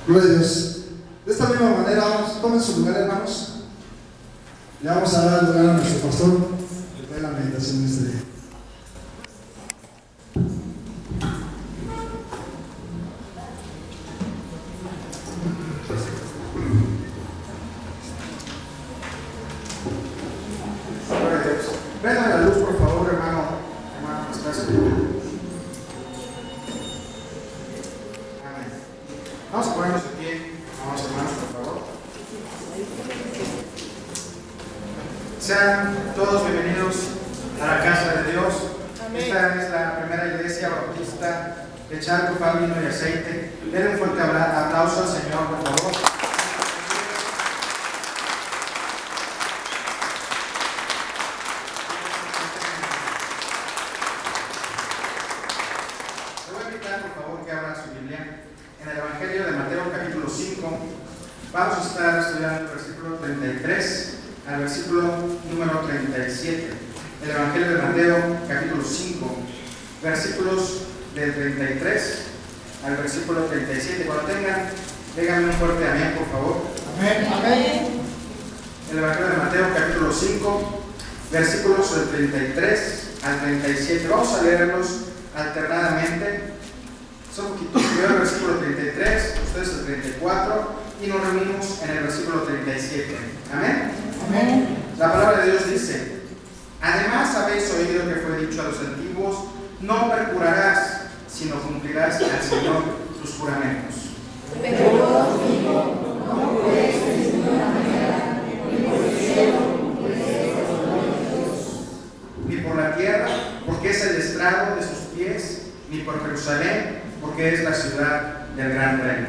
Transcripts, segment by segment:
Gloria a Dios. De esta misma manera, tomen su lugar, hermanos. Le vamos a dar lugar a nuestro pastor de la meditación de este día. Gloria a Dios. Vengan a la luz, por favor, hermano Anastasio. Amén. Vamos a ponernos de pie, vamos hermanos, por favor. Sean todos bienvenidos a la casa de Dios. Amén. Esta es la primera iglesia bautista de Charco, pan, vino y aceite. Denle un fuerte aplauso al Señor, por favor. En el Evangelio de Mateo capítulo 5 vamos a estar estudiando el versículo 33 al versículo número 37. El Evangelio de Mateo capítulo 5 versículos del 33 al versículo 37. Cuando tengan, díganme un fuerte amén, por favor. Amén. Amén. El Evangelio de Mateo capítulo 5 versículos del 33 al 37. Vamos a leerlos alternadamente. Son poquitos. Primero el versículo 33, ustedes el 34 y nos reunimos en el versículo 37. Amén. Amén. La palabra de Dios dice: además habéis oído que fue dicho a los antiguos: no perjurarás, sino cumplirás al Señor tus juramentos. Pero yo os digo, no juréis de ninguna manera, ni por el cielo, ni por la tierra, porque es el estrado de sus pies, ni por Jerusalén, porque es la ciudad del gran rey.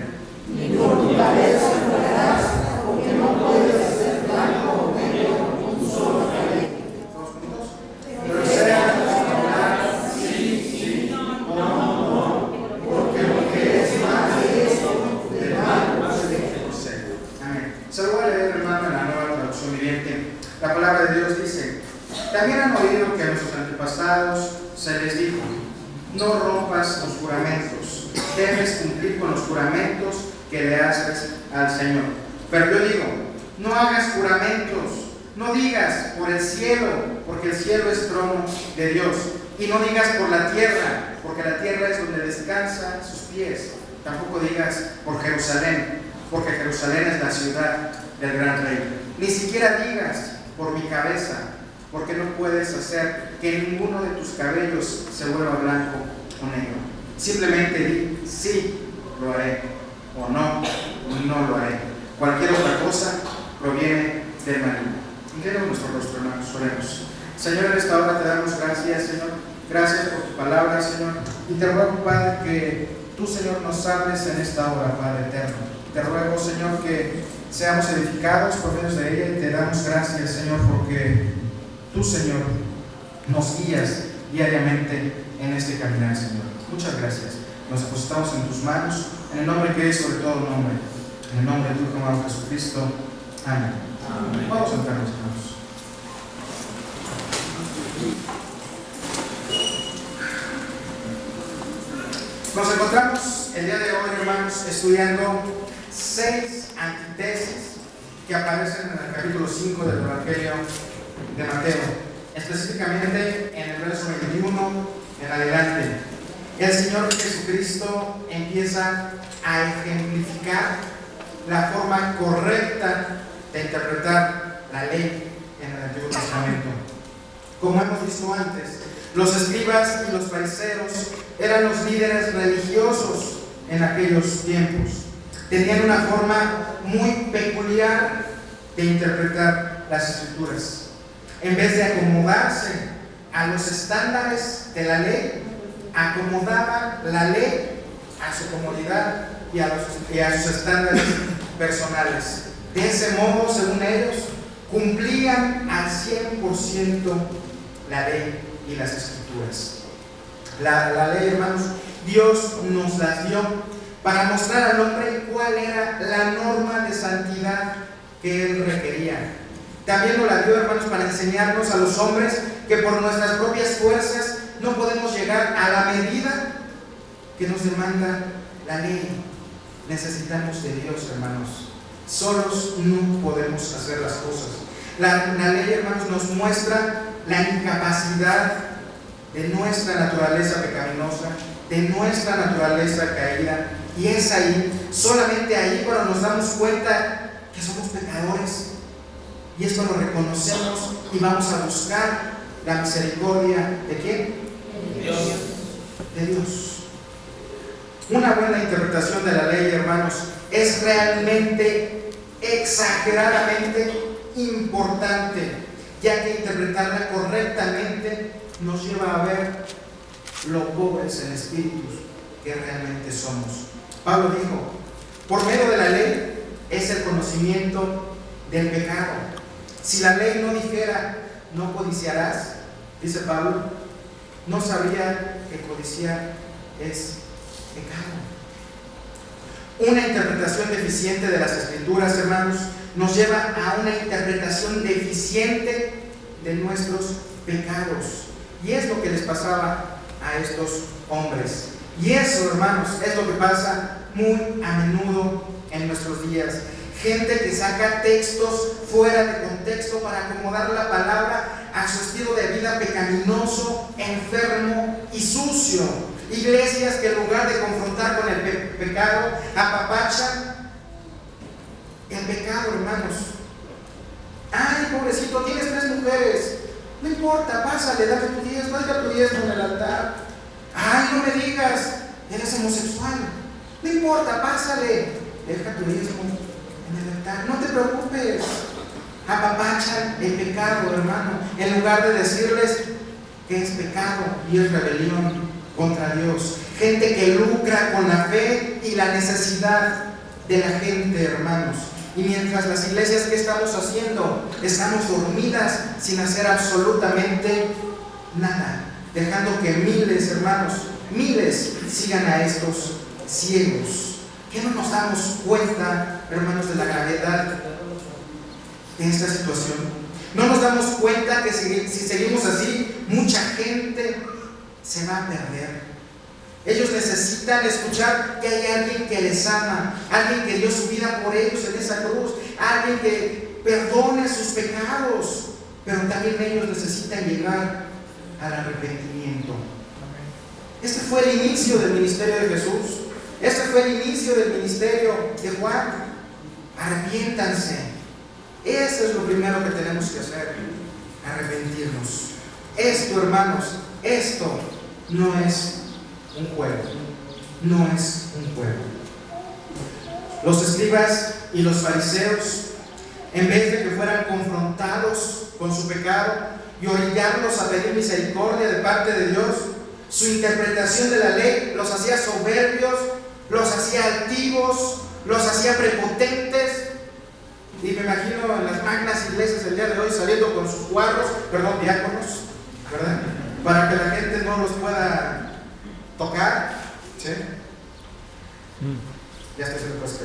ni por tu cabeza jurarás, porque no puedes hacer blanco o negro con un solo cabello. ¿Todos juntos? Pero sea hablar sí, no, porque lo que es más de eso, del mal no se conoce. Amén. Se lo voy a leer, hermano, en la nueva traducción viviente. La palabra de Dios dice: también han oído que a nuestros antepasados se les dijo: no rompas los juramentos, debes cumplir con los juramentos que le haces al Señor. Pero yo digo, no hagas juramentos, no digas por el cielo, porque el cielo es trono de Dios, y no digas por la tierra, porque la tierra es donde descansan sus pies. Tampoco digas por Jerusalén, porque Jerusalén es la ciudad del gran rey. Ni siquiera digas por mi cabeza, porque no puedes hacer que ninguno de tus cabellos se vuelva blanco o negro. Simplemente di sí, lo haré, o no, no lo haré. Cualquier otra cosa proviene del maligno. Inclinemos nuestro rostro, hermanos, oremos. Señor, en esta hora te damos gracias, Señor. Gracias por tu palabra, Señor. Y te ruego, Padre, que tú, Señor, nos hables en esta hora, Padre eterno. Te ruego, Señor, que seamos edificados por medio de ella, y te damos gracias, Señor, porque tú, Señor, nos guías diariamente en este caminar, Señor. Muchas gracias. Nos depositamos en tus manos, en el nombre que es sobre todo nombre, en el nombre de tu Hijo amado Jesucristo. Amén. Amén. Vamos a sentarnos, hermanos. Nos encontramos el día de hoy, hermanos, estudiando 6 antítesis que aparecen en el capítulo 5 del Evangelio de Mateo, específicamente en el verso 21 en adelante. El Señor Jesucristo empieza a ejemplificar la forma correcta de interpretar la ley en el Antiguo Testamento. Como hemos visto antes, los escribas y los fariseos eran los líderes religiosos en aquellos tiempos. Tenían una forma muy peculiar de interpretar las Escrituras. En vez de acomodarse a los estándares de la ley, acomodaban la ley a su comodidad y a sus estándares personales. De ese modo, según ellos, cumplían al 100% la ley y las Escrituras. La ley, hermanos, Dios nos las dio para mostrar al hombre cuál era la norma de santidad que él requería. También nos la dio, hermanos, para enseñarnos a los hombres que por nuestras propias fuerzas no podemos llegar a la medida que nos demanda la ley. necesitamos de Dios, hermanos. Solos no podemos hacer las cosas. La ley, hermanos, nos muestra la incapacidad de nuestra naturaleza pecaminosa, de nuestra naturaleza caída. Y es ahí, solamente ahí, cuando nos damos cuenta que somos pecadores. Y es cuando reconocemos y vamos a buscar la misericordia ¿de quién? De Dios. De Dios. Una buena interpretación de la ley, hermanos, es realmente exageradamente importante, ya que interpretarla correctamente nos lleva a ver lo pobres en espíritu que realmente somos. Pablo dijo, por medio de la ley es el conocimiento del pecado. Si la ley no dijera, no codiciarás, dice Pablo, no sabría que codiciar es pecado. Una interpretación deficiente de las Escrituras, hermanos, nos lleva a una interpretación deficiente de nuestros pecados. Y es lo que les pasaba a estos hombres. Y eso, hermanos, es lo que pasa muy a menudo en nuestros días. Gente que saca textos fuera de contexto para acomodar la palabra a su estilo de vida pecaminoso, enfermo y sucio. Iglesias que en lugar de confrontar con el pecado, apapachan el pecado, hermanos. Ay, pobrecito, tienes 3 mujeres. No importa, pásale, dale tu diezmo, en el altar. Ay, no me digas, eres homosexual. No importa, pásale, deja tu diezmo en el altar. No te preocupes. Apapachan el pecado, hermano, en lugar de decirles que es pecado y es rebelión contra Dios. Gente que lucra con la fe y la necesidad de la gente, hermanos. Y mientras las iglesias, ¿qué estamos haciendo? Estamos dormidas sin hacer absolutamente nada, dejando que miles, hermanos, miles sigan a estos ciegos. ¿Qué no nos damos cuenta, hermanos, de la gravedad de esta situación? No nos damos cuenta que si seguimos así, mucha gente se va a perder. Ellos necesitan escuchar que hay alguien que les ama, alguien que dio su vida por ellos en esa cruz, alguien que perdone sus pecados, pero también ellos necesitan llegar al arrepentimiento. Este fue el inicio del ministerio de Jesús. Este fue el inicio del ministerio de Juan. Arrepiéntanse. Eso es lo primero que tenemos que hacer, arrepentirnos. Esto, hermanos, esto no es un juego, no es un juego. Los escribas y los fariseos, en vez de que fueran confrontados con su pecado y orillarlos a pedir misericordia de parte de Dios, su interpretación de la ley los hacía soberbios, los hacía altivos, los hacía prepotentes. Y me imagino en las magnas iglesias del día de hoy saliendo con sus cuadros, diáconos, ¿verdad? Para que la gente no los pueda tocar, ¿sí? Ya estoy seguro que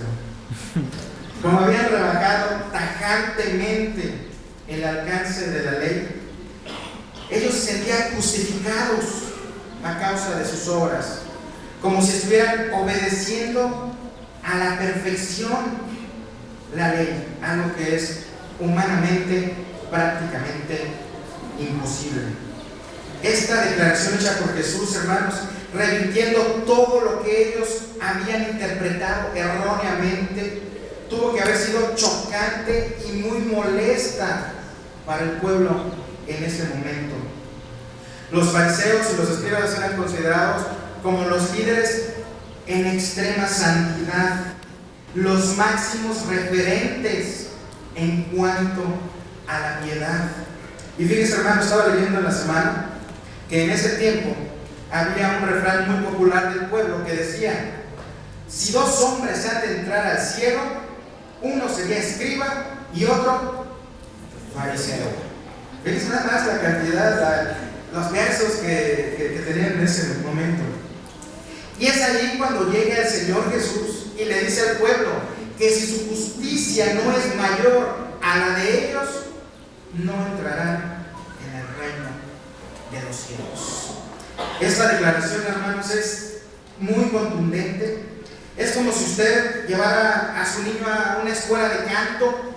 no. Como habían rebajado tajantemente el alcance de la ley, ellos se sentían justificados a causa de sus obras, como si estuvieran obedeciendo a la perfección la ley, algo que es humanamente prácticamente imposible. Esta declaración hecha por Jesús, hermanos, revirtiendo todo lo que ellos habían interpretado erróneamente, tuvo que haber sido chocante y muy molesta para el pueblo en ese momento. Los fariseos y los escribas eran considerados como los líderes en extrema santidad, los máximos referentes en cuanto a la piedad. Y fíjense, hermano, estaba leyendo en la semana que en ese tiempo había un refrán muy popular del pueblo que decía: si 2 hombres han de entrar al cielo, uno sería escriba y otro fariseo. Fíjense nada más la cantidad, los versos que tenían en ese momento. Y es allí cuando llega el Señor Jesús y le dice al pueblo que si su justicia no es mayor a la de ellos, no entrarán en el reino de los cielos. Esta declaración, hermanos, es muy contundente. Es como si usted llevara a su niño a una escuela de canto,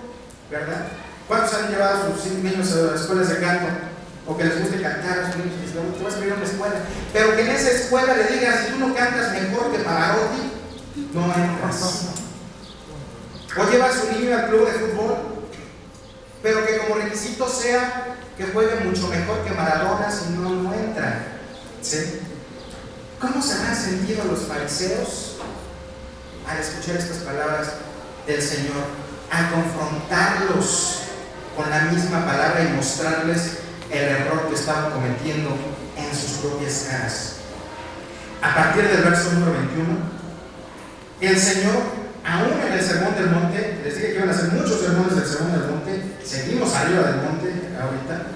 ¿verdad? ¿Cuántos han llevado a sus niños a escuelas de canto? O que les guste cantar a sus niños, que te vas a ir a una escuela. Pero que en esa escuela le digan, si tú no cantas mejor que Pavarotti, no entras. O lleva a su niño al club de fútbol, pero que como requisito sea que juegue mucho mejor que Maradona, si no entra. ¿Sí? ¿Cómo se han sentido los fariseos al escuchar estas palabras del Señor, al confrontarlos con la misma palabra y mostrarles el error que estaban cometiendo en sus propias caras? A partir del verso número 21, el Señor, aún en el Sermón del Monte, les dije que iban a hacer muchos sermones del Sermón del Monte, seguimos arriba del monte ahorita,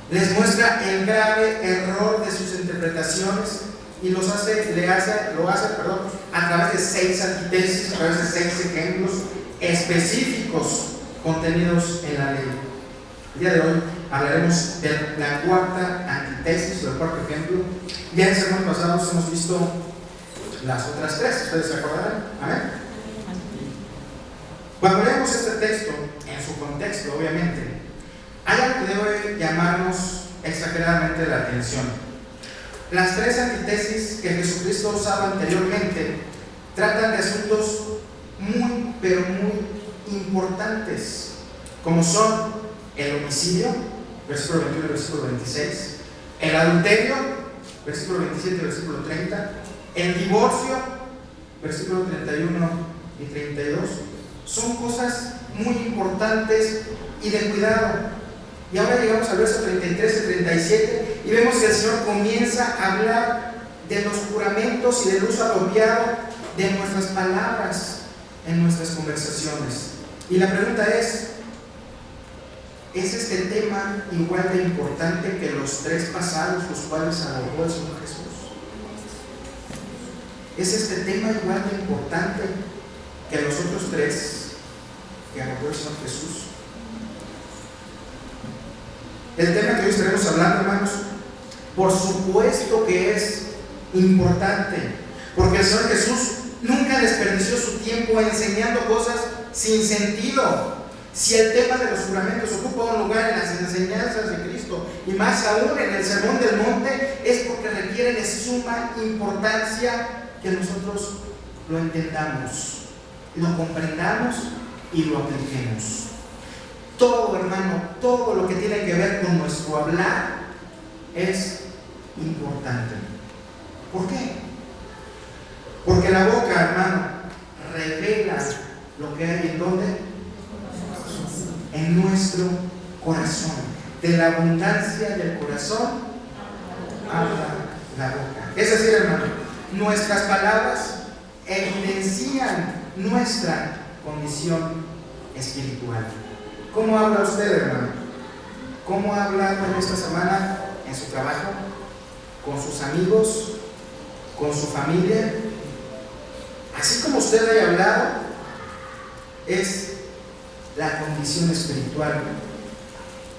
les muestra el grave error de sus interpretaciones y lo hace a través de 6 antítesis, a través de 6 ejemplos específicos contenidos en la ley. El día de hoy hablaremos de la cuarta antítesis, o el cuarto ejemplo. Ya en sermones pasados hemos visto las otras 3, ¿ustedes se acordarán? ¿Amén? Cuando leemos este texto, en su contexto, obviamente, hay algo que debe llamarnos exageradamente la atención. Las 3 antítesis que Jesucristo usaba anteriormente tratan de asuntos muy, pero muy importantes, como son el homicidio, versículo 21 y versículo 26, el adulterio, versículo 27 y versículo 30, el divorcio, versículo 31 y 32, son cosas muy importantes y de cuidado. Y ahora llegamos al verso 33 y 37 y vemos que el Señor comienza a hablar de los juramentos y del uso apropiado de nuestras palabras en nuestras conversaciones. Y la pregunta ¿es este tema igual de importante que los 3 pasados los cuales abordó el Señor Jesús? ¿Es este tema igual de importante que los otros 3 que abordó el Señor Jesús? El tema que hoy estaremos hablando, hermanos, por supuesto que es importante, porque el Señor Jesús nunca desperdició su tiempo enseñando cosas sin sentido. Si el tema de los juramentos ocupa un lugar en las enseñanzas de Cristo, y más aún en el Sermón del Monte, es porque requiere de suma importancia que nosotros lo entendamos, lo comprendamos y lo apliquemos. Todo, hermano, todo lo que tiene que ver con nuestro hablar es importante. ¿Por qué? Porque la boca, hermano, revela lo que hay en ¿dónde? En nuestro corazón. De la abundancia del corazón habla la boca. Es decir, hermano, nuestras palabras evidencian nuestra condición espiritual. ¿Cómo habla usted, hermano? ¿Cómo ha hablado en esta semana en su trabajo, con sus amigos, con su familia? Así como usted haya hablado, es la condición espiritual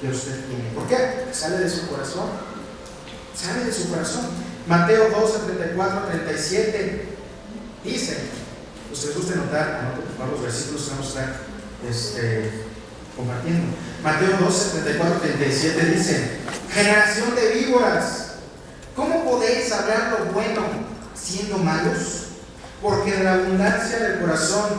que usted tiene. ¿Por qué? Sale de su corazón. Sale de su corazón. Mateo 12, 34, 37 dice, ustedes gusta anotar, anoten por favor los versículos que vamos a estar compartiendo. Mateo 12, 34, 37 dice: generación de víboras, ¿cómo podéis hablar lo bueno siendo malos? Porque de la abundancia del corazón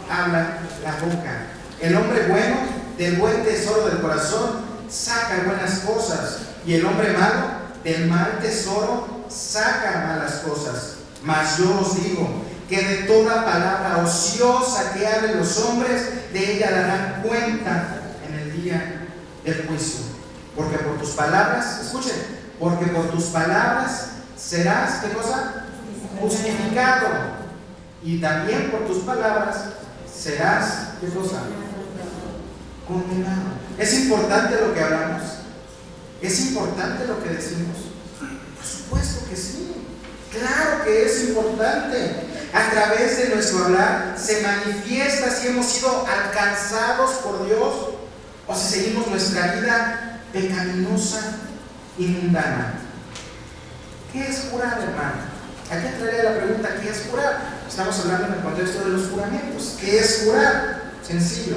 habla la boca. El hombre bueno del buen tesoro del corazón saca buenas cosas, y el hombre malo del mal tesoro saca malas cosas. Mas yo os digo que de toda palabra ociosa que hablen los hombres, de ella darán cuenta en el día del juicio. Porque por tus palabras, escuchen, porque por tus palabras serás, ¿qué cosa? Justificado. Y también por tus palabras serás, ¿qué cosa? Condenado. ¿Es importante lo que hablamos? ¿Es importante lo que decimos? Por supuesto que sí. Claro que es importante. A través de nuestro hablar se manifiesta si hemos sido alcanzados por Dios o si seguimos nuestra vida pecaminosa y mundana. ¿Qué es jurar, hermano? Aquí traeré la pregunta: ¿qué es jurar? Estamos hablando en el contexto de los juramentos. ¿Qué es jurar? Sencillo.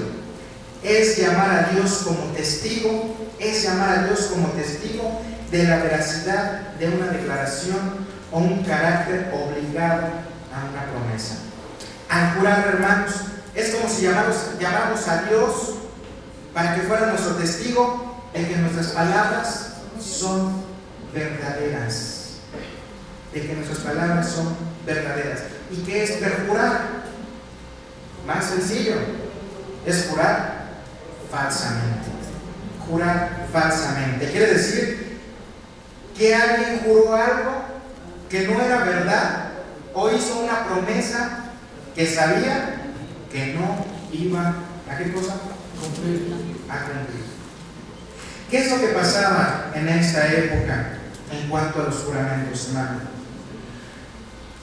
Es llamar a Dios como testigo, es llamar a Dios como testigo de la veracidad de una declaración o un carácter obligado a una promesa. Al jurar, hermanos, es como si llamáramos a Dios para que fuera nuestro testigo de que nuestras palabras son verdaderas. De que nuestras palabras son verdaderas. ¿Y qué es perjurar? Más sencillo, es jurar falsamente. Jurar falsamente. Quiere decir que alguien juró algo que no era verdad o hizo una promesa que sabía que no iba a ¿qué cosa? A cumplir. ¿Qué es lo que pasaba en esta época en cuanto a los juramentos, hermano?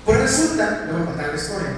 Pues resulta, le voy a contar la historia.